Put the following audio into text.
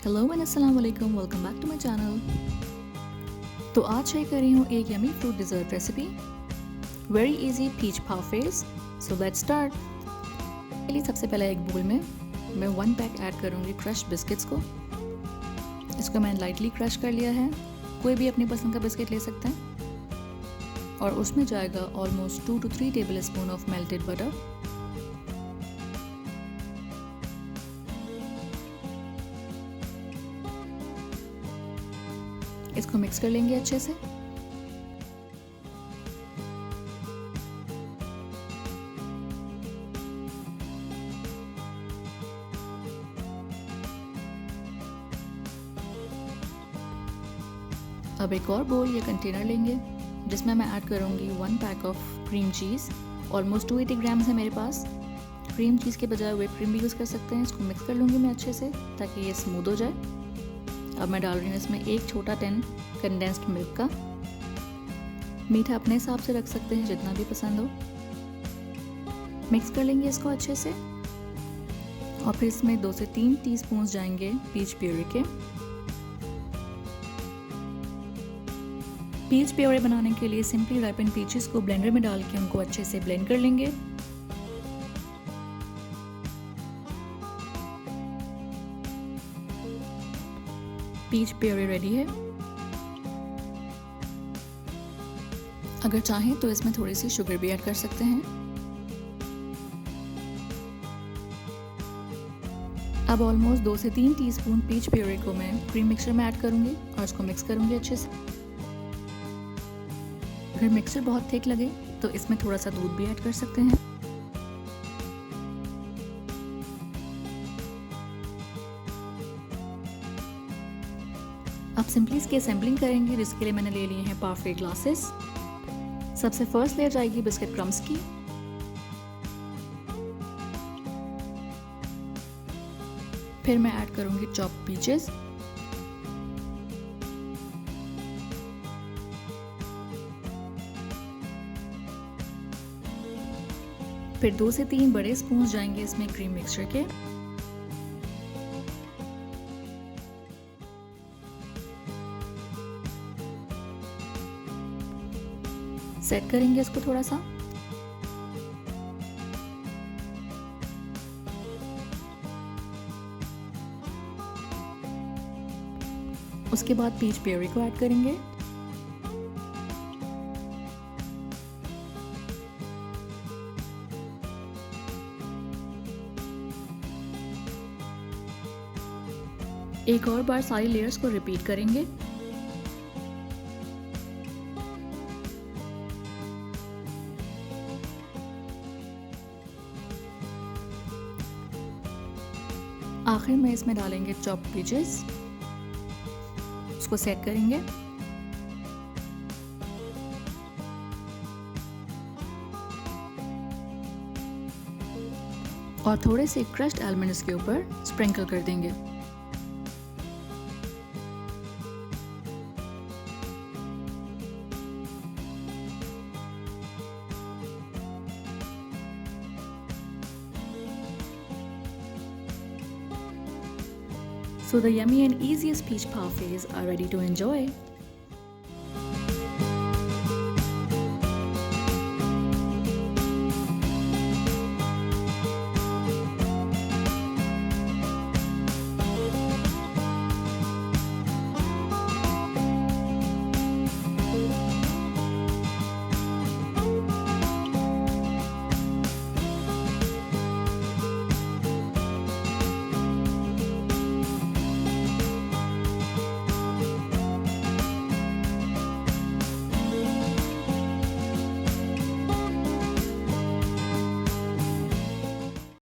Hello and अस्सलाम वालेकुम, welcome back to my channel. तो आज शेयर कर रही हूँ एक yummy fruit dessert recipe, very easy peach parfait. So let's start. के लिए सबसे पहले एक बोल में मैं 1 पैक ऐड करूँगी क्रश बिस्किट्स को। इसको मैंने लाइटली क्रश कर लिया है, कोई भी अपनी पसंद का बिस्किट ले सकते हैं। और उसमें जाएगा almost 2 to 3 table spoon of melted butter. इसको मिक्स कर लेंगे अच्छे से। अब एक और बोल या कंटेनर लेंगे जिसमें मैं ऐड करूँगी 1 pack of cream cheese. Almost 280 grams है मेरे पास। क्रीम चीज़ के बजाय व्हिप क्रीम भी यूज़ कर सकते हैं। इसको मिक्स कर लूँगी मैं अच्छे से ताकि ये स्मूथ हो जाए। अब मैं डाल रही हूँ इसमें एक छोटा टिन कंडेंस्ड मिल्क का। मीठा अपने हिसाब से रख सकते हैं, जितना भी पसंद हो। मिक्स कर लेंगे इसको अच्छे से और फिर इसमें 2 से 3 टीस्पून जाएंगे पीच प्यूरी के। पीच प्यूरी बनाने के लिए सिंपली राइपन पीचेस को ब्लेंडर में डाल के उनको अच्छे से ब्लेंड कर लेंगे। पीच प्यूरी रेडी है। अगर चाहें तो इसमें थोड़ी सी शुगर भी ऐड कर सकते हैं। अब ऑलमोस्ट 2 से 3 टीस्पून पीच प्यूरी को मैं क्रीम मिक्सचर में ऐड करूंगी और इसको मिक्स करूंगी अच्छे से। अगर मिक्सचर बहुत थिक लगे तो इसमें थोड़ा सा दूध भी ऐड कर सकते हैं। अब सिंपली इसकी असेंबलिंग करेंगे, जिसके लिए मैंने ले लिए हैं पारफे ग्लासेस। सबसे फर्स्ट लेयर जाएगी बिस्किट क्रम्स की। फिर मैं ऐड करूंगी चॉप्ड पीचेस। फिर 2 से 3 बड़े स्पून जाएंगे इसमें क्रीम मिक्सचर के। सेट करेंगे इसको थोड़ा सा। उसके बाद पीच प्यूरी को ऐड करेंगे। एक और बार सारी लेयर्स को रिपीट करेंगे। आखिर में इसमें डालेंगे चॉप्ड पीचेस। उसको सेट करेंगे। और थोड़े से क्रश्ड आलमंड्स के ऊपर स्प्रिंकल कर देंगे। So the yummy and easiest peach parfaits are ready to enjoy.